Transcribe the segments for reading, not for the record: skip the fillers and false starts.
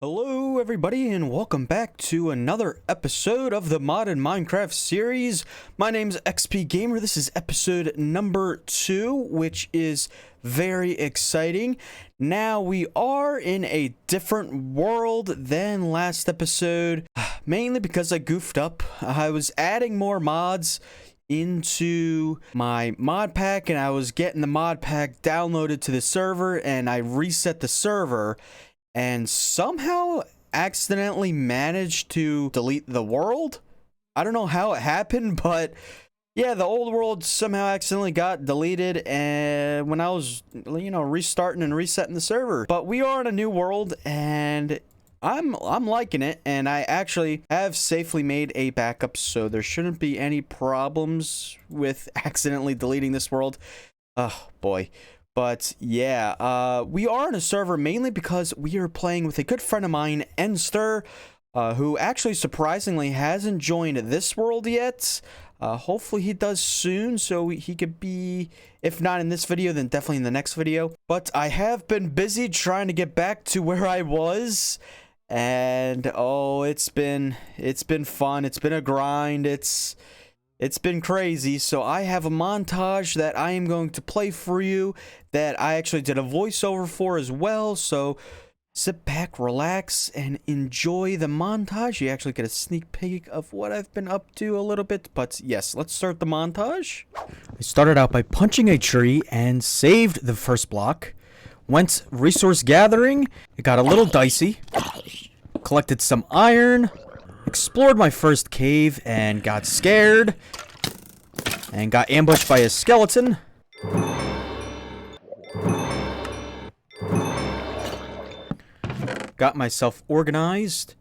Hello everybody and welcome back to another episode of the Modded Minecraft series. My name's XP Gamer. This is episode number 2, which is very exciting. Now we are in a different world than last episode, mainly because I goofed up. I was adding more mods into my mod pack and I was getting the mod pack downloaded to the server, and I reset the server and somehow accidentally managed to delete the world. I don't know how it happened, but yeah, the old world somehow accidentally got deleted and when I was, restarting and resetting the server. But we are in a new world and I'm liking it, and I actually have safely made a backup, so there shouldn't be any problems with accidentally deleting this world. Oh boy. But yeah, we are in a server mainly because we are playing with a good friend of mine, endster, who actually surprisingly hasn't joined this world yet. Hopefully he does soon, so he could be, if not in this video, then definitely in the next video. But I have been busy trying to get back to where I was, and oh, it's been fun. It's been a grind. It's been crazy, so I have a montage that I am going to play for you that I actually did a voiceover for as well, so sit back, relax, and enjoy the montage. You actually get a sneak peek of what I've been up to a little bit, but yes, let's start the montage. I started out by punching a tree and saved the first block, went resource gathering, it got a little dicey, collected some iron, explored my first cave and got scared and got ambushed by a skeleton. Got myself organized,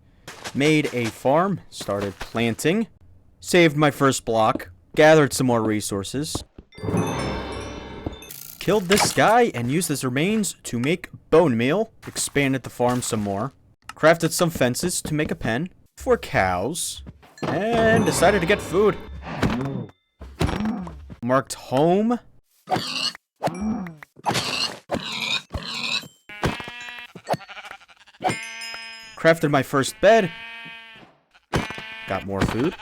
made a farm, started planting, saved my first block, gathered some more resources, killed this guy and used his remains to make bone meal, expanded the farm some more, crafted some fences to make a pen for cows, and decided to get food. Marked home. Crafted my first bed. Got more food.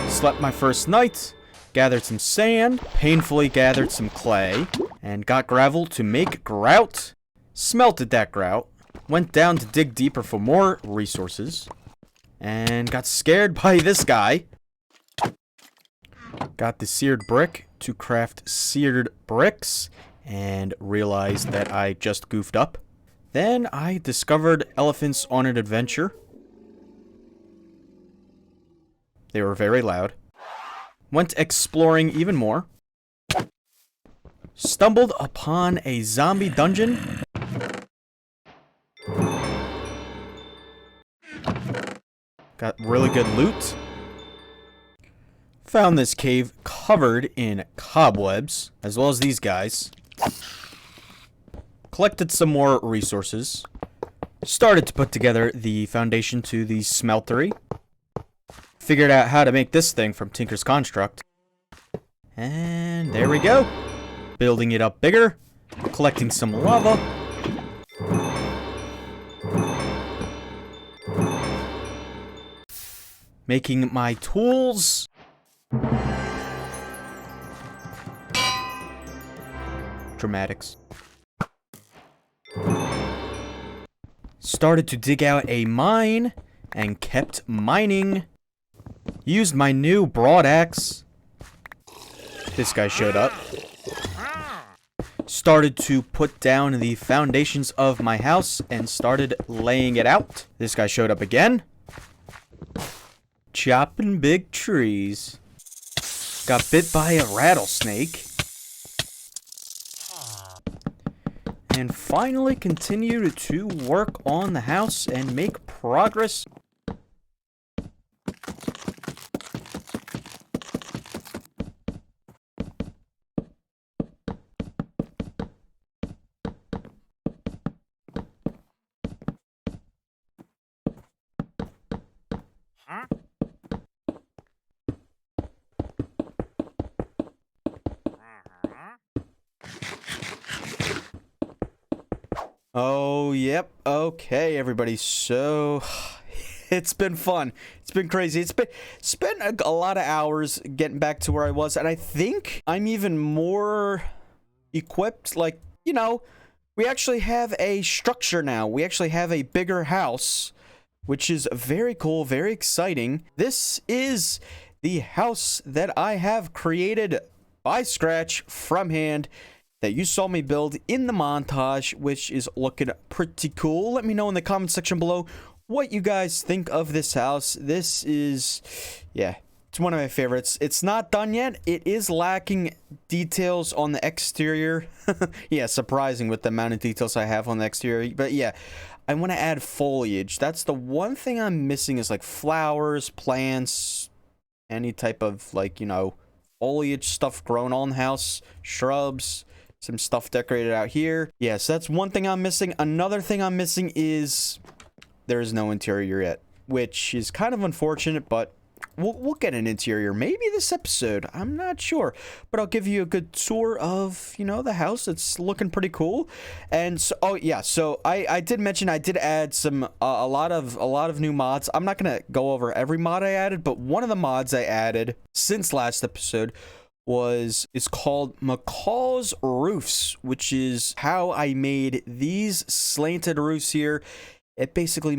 Slept my first night. Gathered some sand. Painfully gathered some clay. And got gravel to make grout. Smelted that grout. Went down to dig deeper for more resources. And got scared by this guy. Got the seared brick to craft seared bricks. And realized that I just goofed up. Then I discovered elephants on an adventure. They were very loud. Went exploring even more. Stumbled upon a zombie dungeon. Got really good loot. Found this cave covered in cobwebs, as well as these guys. Collected some more resources. Started to put together the foundation to the smeltery. Figured out how to make this thing from Tinker's Construct. And there we go. Building it up bigger. Collecting some lava. Making my tools. Dramatics. Started to dig out a mine and kept mining. Used my new broad axe. This guy showed up. Started to put down the foundations of my house and started laying it out. This guy showed up again. Chopping big trees. Got bit by a rattlesnake. And finally continued to work on the house and make progress. Oh, yep. Okay, everybody. So it's been fun. It's been crazy. It's been spent a lot of hours getting back to where I was, and I think I'm even more equipped. Like, you know, we actually have a structure now. We actually have a bigger house, which is very cool, very exciting. This is the house that I have created by scratch from hand, that you saw me build in the montage, which is looking pretty cool. Let me know in the comment section below what you guys think of this house. This is, yeah, it's one of my favorites. It's not done yet. It is lacking details on the exterior. Yeah, surprising with the amount of details I have on the exterior. But yeah, I want to add foliage. That's the one thing I'm missing, is like flowers, plants, any type of, like, you know, foliage stuff grown on the house, shrubs, some stuff decorated out here. Yes, that's one thing I'm missing. Another thing I'm missing is there is no interior yet, which is kind of unfortunate, but we'll get an interior maybe this episode. I'm not sure, but I'll give you a good tour of, you know, the house. It's looking pretty cool. And so, oh yeah, so I did mention I did add some a lot of new mods. I'm not gonna go over every mod I added, but one of the mods I added since last episode is called McCall's Roofs, which is how I made these slanted roofs here. It basically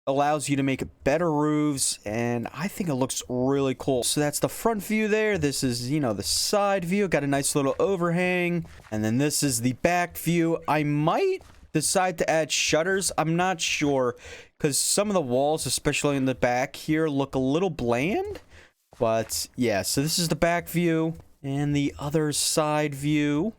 allows you to make better roofs, and I think it looks really cool. So that's the front view there. This is, you know, the side view. Got a nice little overhang, and then this is the back view. I might decide to add shutters. I'm not sure, because some of the walls, especially in the back here, look a little bland. But yeah, so this is the back view and the other side view.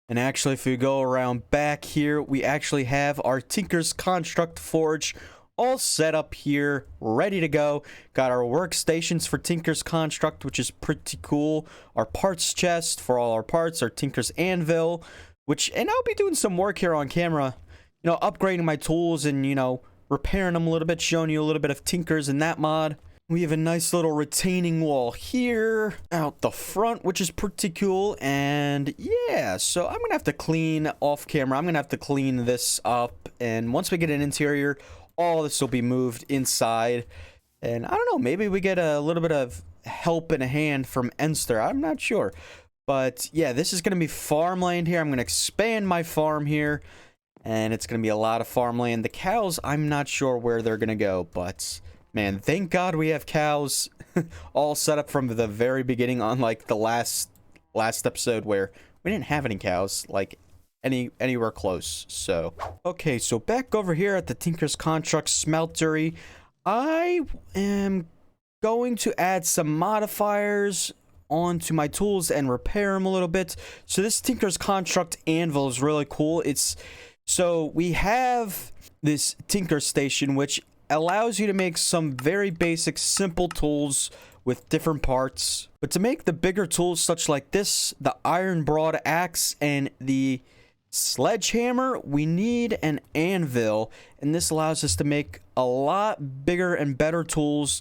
And actually, if we go around back here, we actually have our Tinker's Construct Forge all set up here, ready to go. Got our workstations for Tinker's Construct, which is pretty cool. Our parts chest for all our parts, our Tinker's Anvil, and I'll be doing some work here on camera, you know, upgrading my tools and, you know, repairing them a little bit, showing you a little bit of Tinker's in that mod. We have a nice little retaining wall here out the front, which is pretty cool. And yeah, so I'm gonna have to clean off camera. I'm gonna have to clean this up, and once we get an interior, all this will be moved inside. And I don't know, maybe we get a little bit of help in a hand from Endster. I'm not sure, but yeah, this is gonna be farmland here. I'm gonna expand my farm here, and it's gonna be a lot of farmland. The cows, I'm not sure where they're gonna go, but man, thank God we have cows all set up from the very beginning, unlike the last episode where we didn't have any cows, like anywhere close. So, okay, so back over here at the Tinker's Construct Smeltery, I am going to add some modifiers onto my tools and repair them a little bit. So this Tinker's Construct Anvil is really cool. So we have this Tinker Station, which allows you to make some very basic, simple tools with different parts. But to make the bigger tools, such like this, the iron broad axe and the sledgehammer, we need an anvil. And this allows us to make a lot bigger and better tools,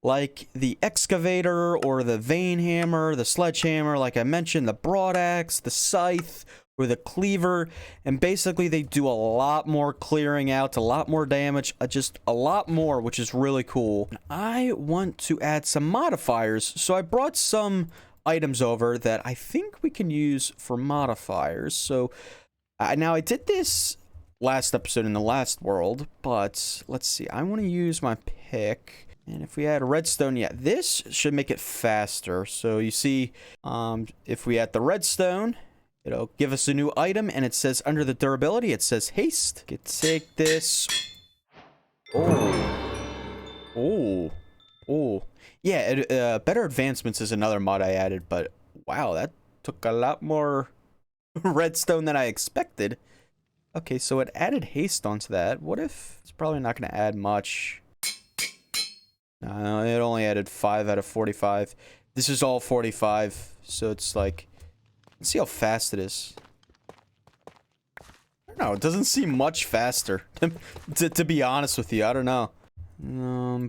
like the excavator or the vein hammer, the sledgehammer, like I mentioned, the broad axe, the scythe, or the cleaver. And basically they do a lot more clearing out, a lot more damage, just a lot more, which is really cool. I want to add some modifiers, so I brought some items over that I think we can use for modifiers. So now I did this last episode in the last world, but let's see, I want to use my pick. And if we add redstone, yeah, this should make it faster. So you see, if we add the redstone, it'll give us a new item, and it says under the durability, it says haste. Take this. Oh. Yeah, better advancements is another mod I added, but wow, that took a lot more redstone than I expected. Okay, so it added haste onto that. What if it's probably not going to add much? No, it only added 5 out of 45. This is all 45, so it's like, let's see how fast it is. I don't know, it doesn't seem much faster, to be honest with you. I don't know.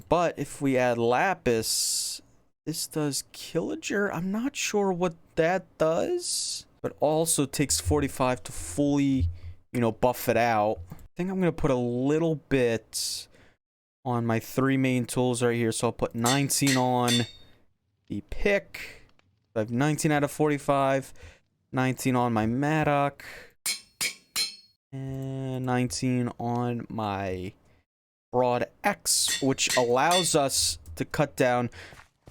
But if we add lapis, this does killager. I'm not sure what that does, but also takes 45 to fully, you know, buff it out. I think I'm going to put a little bit on my 3 main tools right here. So I'll put 19 on the pick. I have 19 out of 45. 19 on my mattock. And 19 on my broad axe, which allows us to cut down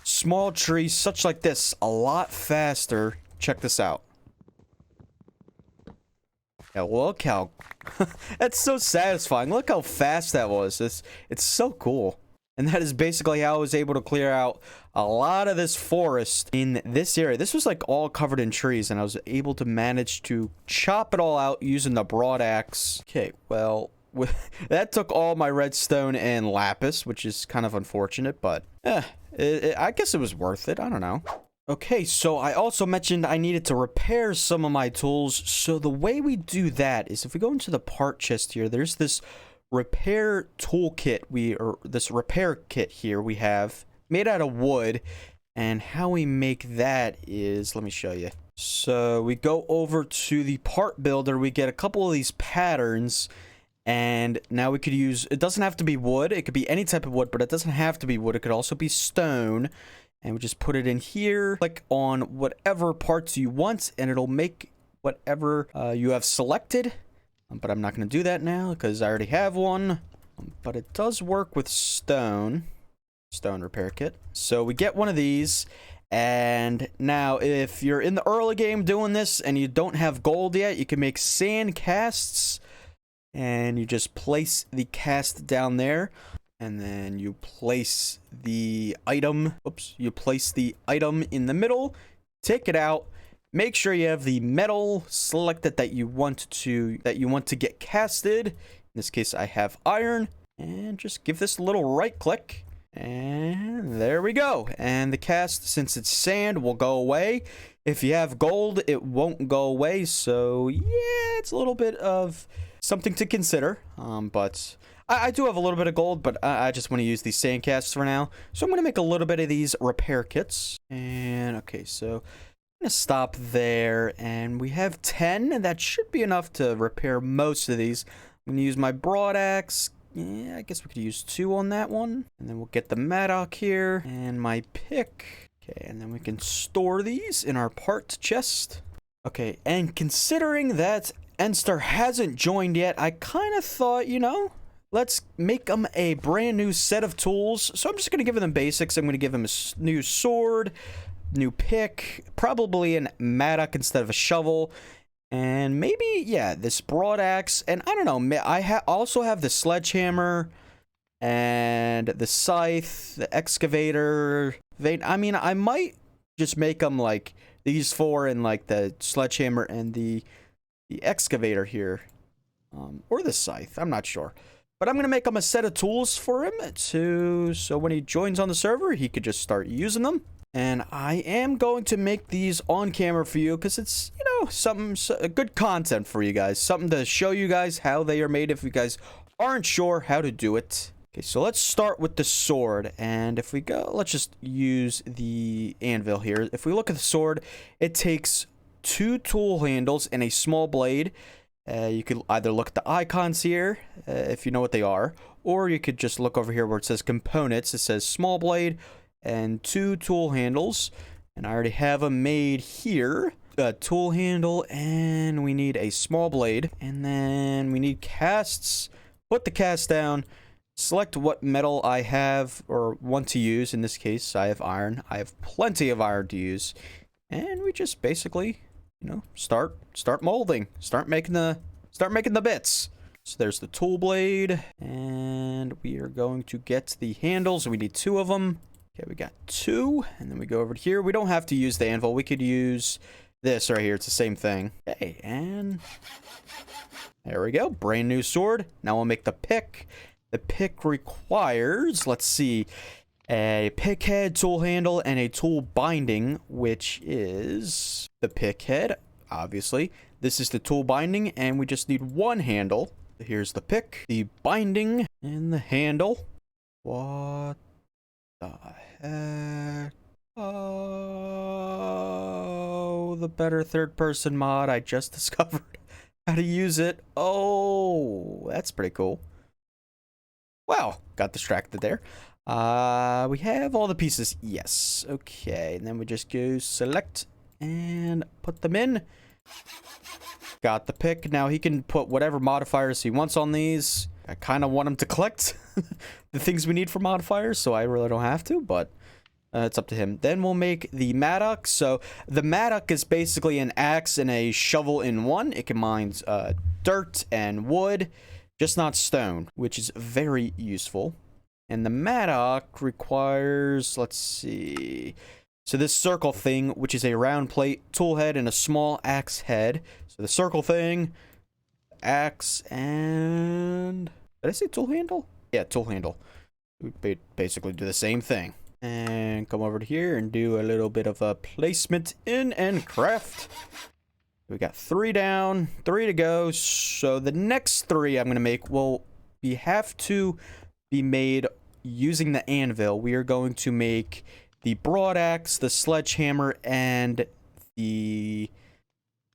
small trees such like this a lot faster. Check this out. Yeah, look how that's so satisfying. Look how fast that was. It's so cool. And that is basically how I was able to clear out a lot of this forest in this area. This was like all covered in trees, and I was able to manage to chop it all out using the broad axe. Okay, well, that took all my redstone and lapis, which is kind of unfortunate, but I guess it was worth it. I don't know. Okay, so I also mentioned I needed to repair some of my tools. So the way we do that is if we go into the part chest here, there's this repair toolkit or this repair kit here we have made out of wood. And how we make that is, let me show you. So we go over to the part builder, we get a couple of these patterns, and now we could use, it doesn't have to be wood, it could be any type of wood, but it doesn't have to be wood, it could also be stone. And we just put it in here, click on whatever parts you want, and it'll make whatever you have selected. But I'm not going to do that now because I already have one. But it does work with stone repair kit. So we get one of these. And now if you're in the early game doing this and you don't have gold yet, you can make sand casts. And you just place the cast down there. And then you place the item. Oops. You place the item in the middle. Take it out. Make sure you have the metal selected that you want to get casted. In this case, I have iron, and just give this a little right click, and there we go. And the cast, since it's sand, will go away. If you have gold, it won't go away. So yeah, it's a little bit of something to consider. But I do have a little bit of gold, but I just want to use these sand casts for now. So I'm going to make a little bit of these repair kits. And okay, so I'm gonna stop there, and we have 10, and that should be enough to repair most of these. I'm gonna use my broad axe. Yeah, I guess we could use 2 on that one, and then we'll get the mattock here and my pick. Okay, and then we can store these in our part chest. Okay, and considering that endster hasn't joined yet, I kind of thought, you know, let's make them a brand new set of tools. So I'm just gonna give them basics. I'm gonna give him a new sword, new pick, probably a mattock instead of a shovel, and maybe, yeah, this broad axe. And I don't know, I also have the sledgehammer and the scythe, the excavator. I mean, I might just make them like these 4 and like the sledgehammer and the excavator here, or the scythe. I'm not sure. But I'm going to make him a set of tools for him so when he joins on the server, he could just start using them. And I am going to make these on camera for you because it's, you know, good content for you guys. Something to show you guys how they are made if you guys aren't sure how to do it. Okay, so let's start with the sword. And if we go, let's just use the anvil here. If we look at the sword, it takes 2 tool handles and a small blade. You could either look at the icons here, if you know what they are, or you could just look over here where it says components. It says small blade and 2 tool handles, and I already have them made here. A tool handle, and we need a small blade, and then we need casts. Put the cast down, select what metal I have or want to use. In this case, I have iron. I have plenty of iron to use, and we just basically, you know, start molding, start making the bits. So there's the tool blade, and we are going to get the handles. We need 2 of them. Okay, we got 2, and then we go over to here. We don't have to use the anvil. We could use this right here. It's the same thing. Okay, and there we go. Brand new sword. Now we'll make the pick. The pick requires, let's see, a pick head, tool handle, and a tool binding, which is the pick head, obviously. This is the tool binding, and we just need 1 handle. Here's the pick, the binding, and the handle. What the heck? Oh, the better third-person mod I just discovered. how to use it. Oh, that's pretty cool. Wow, got distracted there. We have all the pieces. Yes. Okay, and then we just go select and put them in. Got the pick. Now he can put whatever modifiers he wants on these. I kind of want him to collect the things we need for modifiers, so I really don't have to, but it's up to him. Then we'll make the mattock. So the mattock is basically an axe and a shovel in one. It combines dirt and wood, just not stone, which is very useful. And the mattock requires, let's see, so this circle thing, which is a round plate, tool head, and a small axe head. So the circle thing, axe, and did I say tool handle? Yeah, tool handle. We basically do the same thing. And come over to here and do a little bit of a placement in and craft. We got 3 down, 3 to go. So the next 3 I'm going to make will have to be made using the anvil. We are going to make the broad axe, the sledgehammer, and the...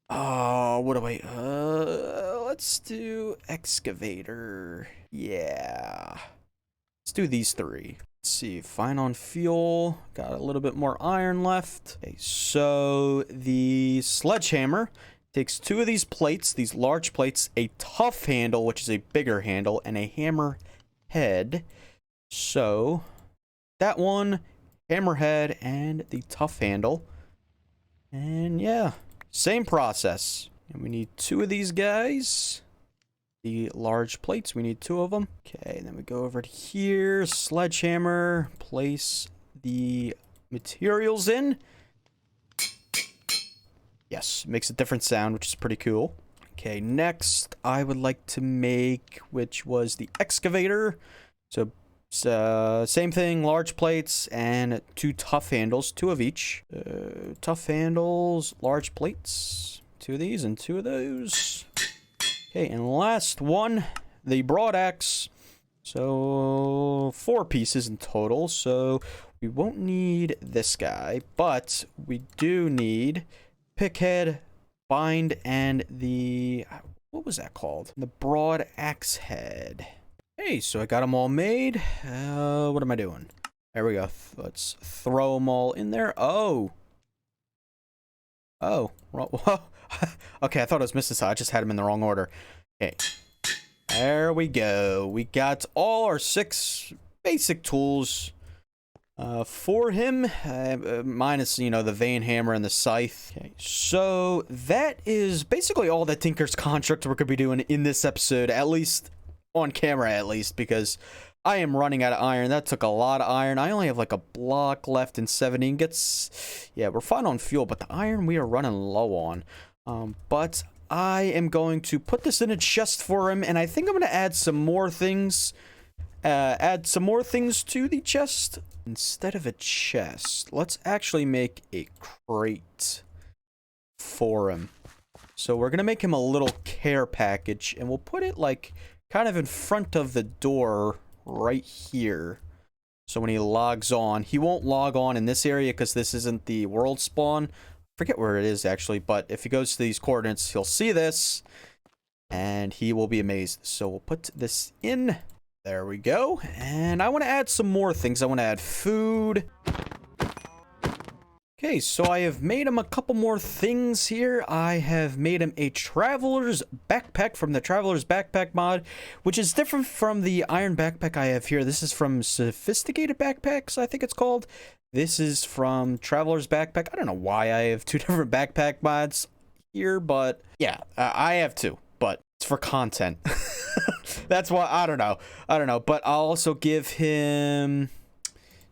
Oh, what do I... let's do excavator. Yeah. Let's do these 3. Let's see, fine on fuel. Got a little bit more iron left. Okay, so the sledgehammer takes 2 of these plates, these large plates, a tough handle, which is a bigger handle, and a hammer head. So that one, hammerhead, and the tough handle. And yeah, same process. And we need 2 of these guys. The large plates, we need 2 of them. Okay, and then we go over to here, sledgehammer, place the materials in. Yes, makes a different sound, which is pretty cool. Okay, next I would like to make, which was the excavator. So same thing, large plates and 2 tough handles, 2 of each. Tough handles, large plates, 2 of these and 2 of those. Okay, and last one, the broad axe. So 4 pieces in total. So we won't need this guy, but we do need pickhead, bind, and the... what was that called? The broad axe head. Hey, so I got them all made. What am I doing? There we go. Let's throw them all in there. Oh. Oh. Okay, I thought I was missing some. I just had them in the wrong order. Okay. There we go. We got all our 6 basic tools for him. Minus, you know, the vein hammer and the scythe. Okay, so that is basically all that Tinker's Construct we're going to be doing in this episode. At least on camera, at least, because I am running out of iron. That took a lot of iron. I only have like a block left in 70. Yeah, we're fine on fuel, but the iron we are running low on. But I am going to put this in a chest for him, and I think I'm going to add some more things. Add some more things to the chest. Instead of a chest, let's actually make a crate for him. So we're going to make him a little care package, and we'll put it like kind of in front of the door right here. So when he logs on, he won't log on in this area because this isn't the world spawn. I forget where it is actually, but if he goes to these coordinates, he'll see this and he will be amazed. So we'll put this in. There we go. And I want to add some more things. I want to add food. Okay, so I have made him a couple more things here. I have made him a traveler's backpack from the traveler's backpack mod, which is different from the iron backpack I have here. This is from sophisticated backpacks, I think it's called. This is from traveler's backpack. I don't know why I have 2 different backpack mods here, but yeah, I have 2, but it's for content. That's why, I don't know, but I'll also give him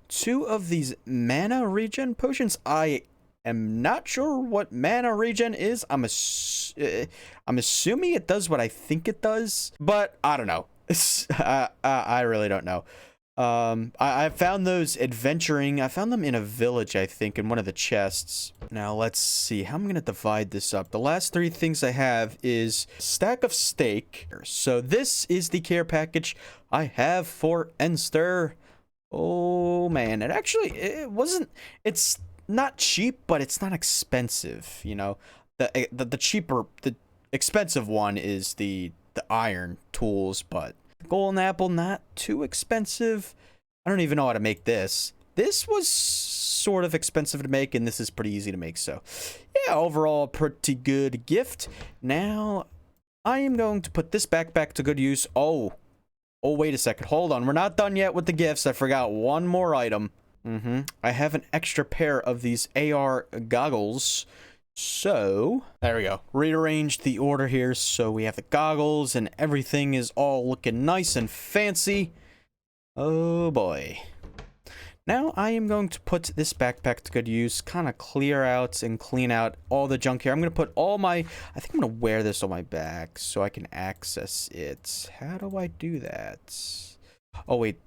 2 of these mana regen potions. I am not sure what mana regen is. I'm assuming it does what I think it does, but I don't know. I really don't know. I found those adventuring. I found them in a village, I think, in one of the chests. Now let's see how I'm gonna divide this up. The last 3 things I have is stack of steak. So this is the care package I have for Endster. Oh man, it wasn't, it's not cheap, but it's not expensive, you know. The expensive one is the iron tools, but golden apple, not too expensive. I don't even know how to make this. This was sort of expensive to make, and this is pretty easy to make. So yeah, overall, a pretty good gift. Now I am going to put this backpack to good use. Oh, wait a second. Hold on. We're not done yet with the gifts. I forgot one more item. I have an extra pair of these AR goggles. So there we go. Rearranged the order here. So we have the goggles and everything is all looking nice and fancy. Oh boy. Now I am going to put this backpack to good use, kind of clear out and clean out all the junk here. I'm going to put all my, I think I'm going to wear this on my back so I can access it. How do I do that? Oh, wait.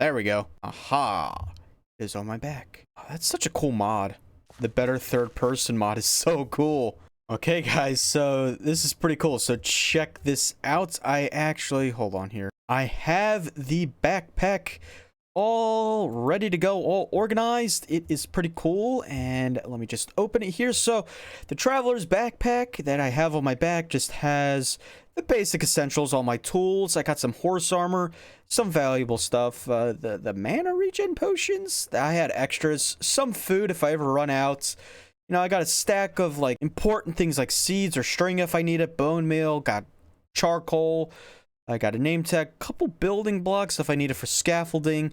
There we go. Aha. It is on my back. Oh, that's such a cool mod. The better third person mod is so cool. Okay, guys, so this is pretty cool. So check this out. I actually, hold on here. I have the backpack all ready to go, all organized. It is pretty cool, and let me just open it here. So the traveler's backpack that I have on my back just has the basic essentials, all my tools. I got some horse armor, some valuable stuff, the mana regen potions. I had extras, some food if I ever run out. You know, I got a stack of like important things like seeds or string if I need it, bone meal, got charcoal. I got a name tag, couple building blocks if I need it for scaffolding.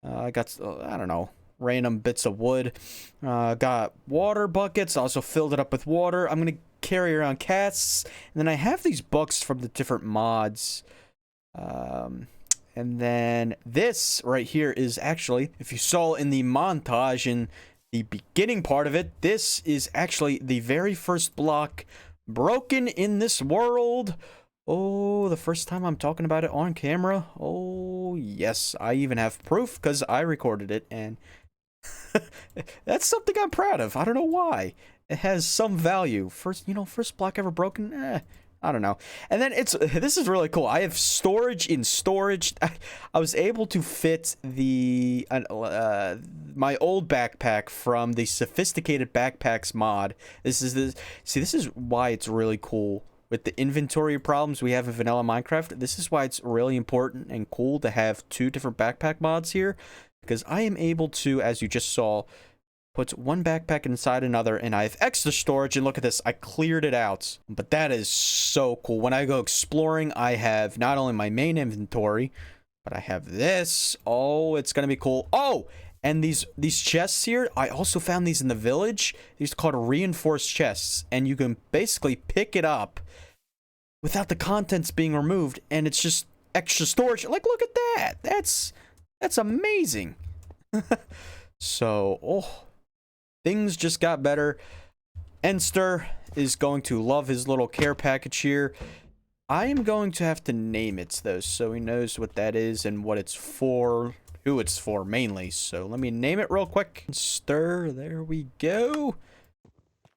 I got, I don't know, random bits of wood. Got water buckets, also filled it up with water. I'm going to carry around casts. And then I have these books from the different mods. And then this right here is actually, if you saw in the montage in the beginning part of it, this is actually the very first block broken in this world. Oh, the first time I'm talking about it on camera. Oh, yes. I even have proof because I recorded it, and that's something I'm proud of. I don't know why. It has some value. First block ever broken? I don't know. And then this is really cool. I have storage in storage. I was able to fit the my old backpack from the sophisticated backpacks mod. This is why it's really cool. With the inventory problems we have in vanilla Minecraft, this is why it's really important and cool to have two different backpack mods here, because I am able to, as you just saw, put one backpack inside another, and I have extra storage, and look at this, I cleared it out. But that is so cool. When I go exploring, I have not only my main inventory, but I have this. Oh, it's gonna be cool. Oh, and these chests here, I also found these in the village. These are called reinforced chests, and you can basically pick it up without the contents being removed, and it's just extra storage. Like, look at that. That's amazing. So, oh, things just got better. Endster is going to love his little care package here. I am going to have to name it, though, so he knows what that is and what it's for. Who it's for mainly. So let me name it real quick. Endster, there we go.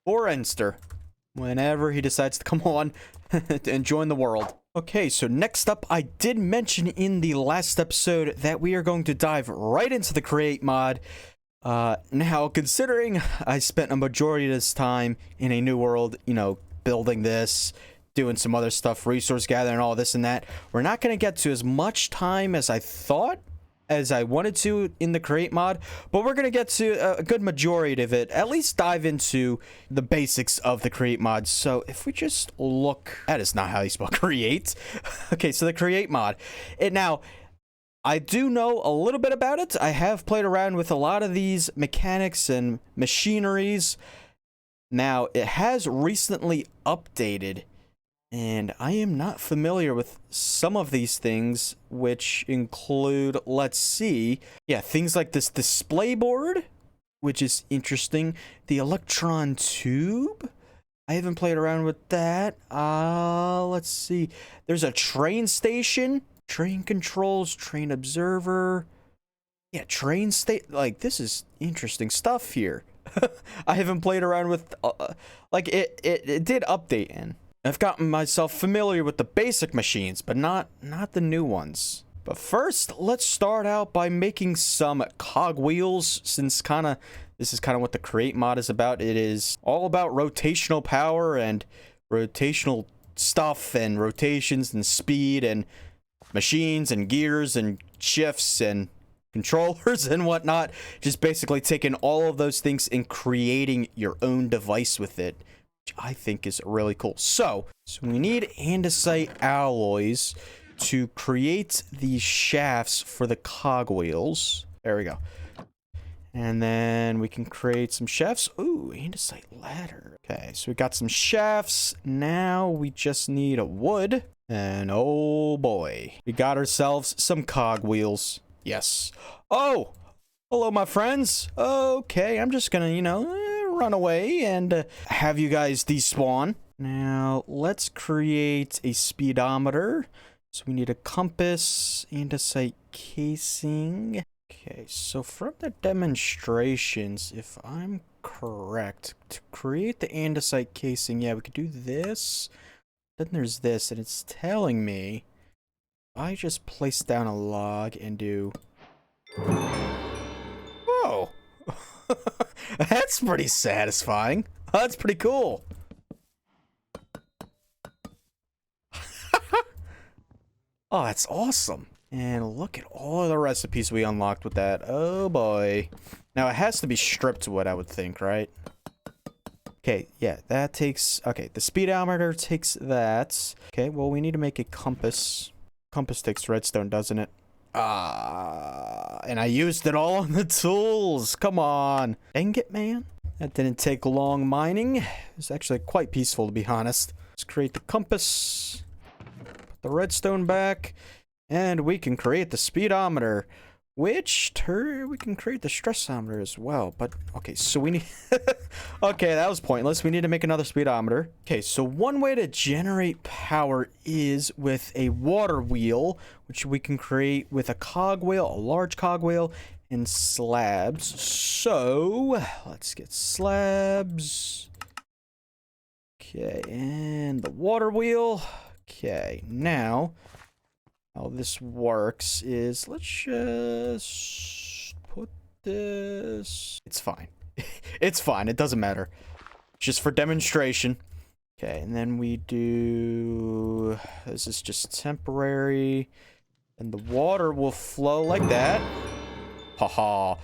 For Endster, whenever he decides to come on and join the world. Okay, so next up, I did mention in the last episode that we are going to dive right into the create mod. Now, considering I spent a majority of this time in a new world, you know, building this, doing some other stuff, resource gathering, all this and that, we're not going to get to as much time as I thought, as I wanted to in the create mod, but we're going to get to a good majority of it, at least dive into the basics of the create mod. So if we just look, that is not how you spell create. Okay, so the create mod. Now, I do know a little bit about it. I have played around with a lot of these mechanics and machineries. Now, it has recently updated, and I am not familiar with some of these things, which include, let's see, yeah, things like this display board, which is interesting. The electron tube, I haven't played around with that. Let's see. There's a train station, train controls, train observer. Yeah, train state, like, this is interesting stuff here. I haven't played around with, like, it did update in. I've gotten myself familiar with the basic machines, but not the new ones. But first, let's start out by making some cogwheels, since this is kind of what the create mod is about. It is all about rotational power and rotational stuff and rotations and speed and machines and gears and shifts and controllers and whatnot. Just basically taking all of those things and creating your own device with it, which I think is really cool. So we need andesite alloys to create these shafts for the cogwheels. There we go. And then we can create some shafts. Ooh, andesite ladder. Okay, so we got some shafts. Now we just need a wood. And oh boy, we got ourselves some cogwheels. Yes. Oh, hello, my friends. Okay, I'm just gonna, run away and have you guys despawn. Now, let's create a speedometer. So we need a compass, andesite casing. Okay, so from the demonstrations, if I'm correct, to create the andesite casing, yeah, we could do this. Then there's this, and it's telling me I just place down a log and do... Whoa! That's pretty satisfying. That's pretty cool. Oh, that's awesome. And look at all of the recipes we unlocked with that. Oh boy. Now it has to be stripped wood, I would think, right? Okay, yeah, that takes... Okay, the speedometer takes that. Okay, well, we need to make a compass. Compass takes redstone, doesn't it? And I used it all on the tools. Come on. Dang it, man. That didn't take long mining. It was actually quite peaceful, to be honest. Let's create the compass. Put the redstone back. And we can create the speedometer. Which we can create the stressometer as well. But, okay, so we need... Okay, that was pointless. We need to make another speedometer. Okay, so one way to generate power is with a water wheel, which we can create with a cogwheel, a large cogwheel, and slabs. So, let's get slabs. Okay, and the water wheel. Okay, now... How this works is, let's just put this... It's fine. It's fine. It doesn't matter. Just for demonstration. Okay, and then we do... This is just temporary. And the water will flow like that. Haha.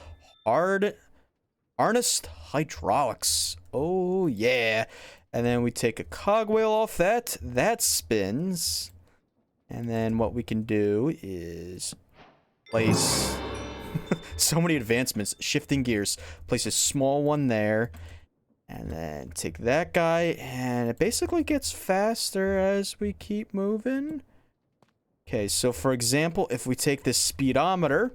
Harnessed hydraulics. Oh, yeah. And then we take a cogwheel off that. That spins. And then what we can do is place so many advancements, shifting gears, place a small one there, and then take that guy, and it basically gets faster as we keep moving. Okay, so for example, if we take this speedometer,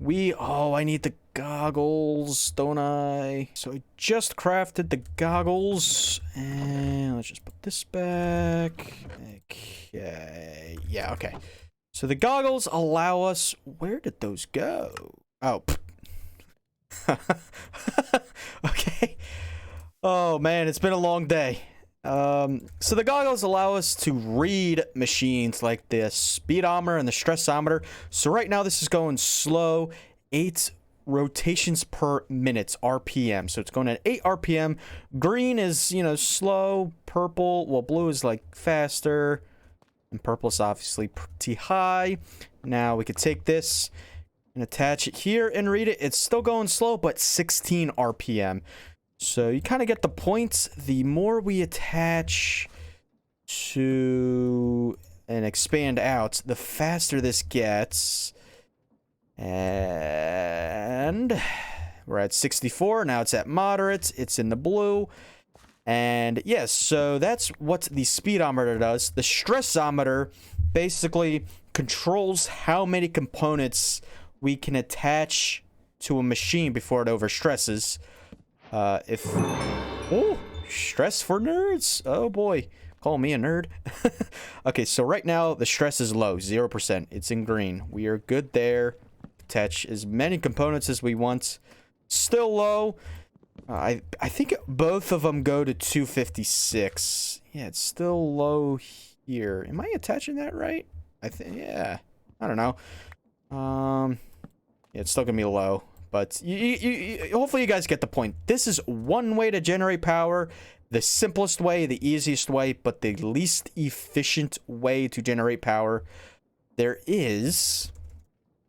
I need the goggles, don't I? So I just crafted the goggles, and let's just put this back. Okay, yeah, okay. So the goggles allow us, where did those go? Oh, okay. Oh man, it's been a long day. So the goggles allow us to read machines like the speedometer and the stressometer. So right now this is going slow, 8 rotations per minute, RPM. So it's going at 8 RPM. Green is, slow. Purple, well, blue is like faster. And purple is obviously pretty high. Now we could take this and attach it here and read it. It's still going slow, but 16 RPM. So you kind of get the point. The more we attach to and expand out, the faster this gets. And we're at 64. Now it's at moderate. It's in the blue. And yes, so that's what the speedometer does. The stressometer basically controls how many components we can attach to a machine before it overstresses. Oh, stress for nerds. Oh boy, call me a nerd. Okay, so right now the stress is low, 0%. It's in green. We are good there. Attach as many components as we want. Still low. I think both of them go to 256. Yeah, it's still low here. Am I attaching that right? I think, yeah. I don't know. Yeah, it's still gonna be low. But hopefully you guys get the point. This is one way to generate power. the simplest way, the easiest way, but the least efficient way to generate power there is.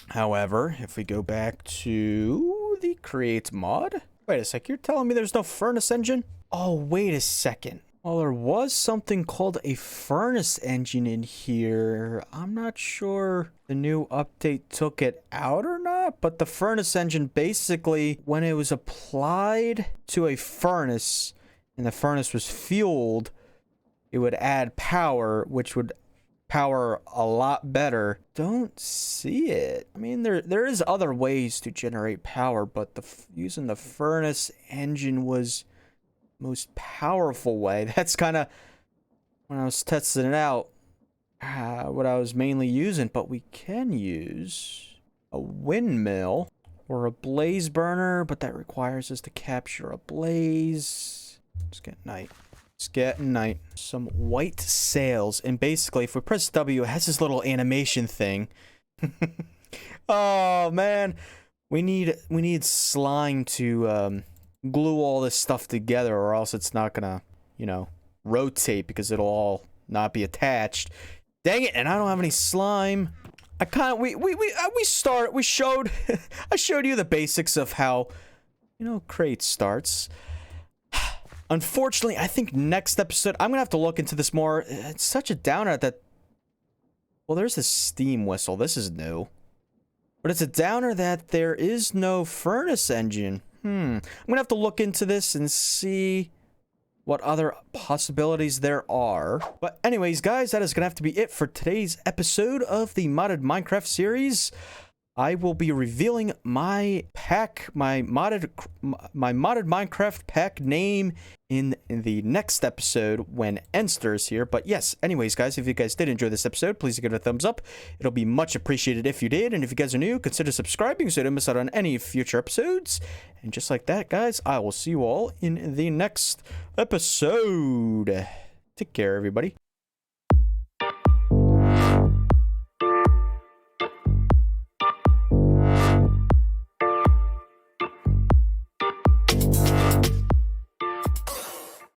However, if we go back to the create mod, wait a sec, you're telling me there's no furnace engine? Oh, wait a second. Well, there was something called a furnace engine in here. I'm not sure the new update took it out or not, but the furnace engine basically, when it was applied to a furnace and the furnace was fueled, it would add power, which would power a lot better. Don't see it. I mean, there is other ways to generate power, but using the furnace engine was most powerful way. That's kind of, when I was testing it out, what I was mainly using. But we can use a windmill or a blaze burner, but that requires us to capture a blaze. It's getting night. It's getting night. Some white sails, and basically if we press W, it has this little animation thing. Oh man, we need slime to glue all this stuff together, or else it's not gonna, you know, rotate because it'll all not be attached. Dang it! And I don't have any slime. I can't. We showed I showed you the basics of how, you know, crate starts. Unfortunately, I think next episode I'm gonna have to look into this more. It's such a downer that. Well, there's this steam whistle. This is new, but it's a downer that there is no furnace engine. I'm gonna have to look into this and see what other possibilities there are. But anyways, guys, that is gonna have to be it for today's episode of the modded Minecraft series. I will be revealing my pack, my modded Minecraft pack name in the next episode when endster is here. But yes, anyways, guys, if you guys did enjoy this episode, please give it a thumbs up. It'll be much appreciated if you did. And if you guys are new, consider subscribing so you don't miss out on any future episodes. And just like that, guys, I will see you all in the next episode. Take care, everybody.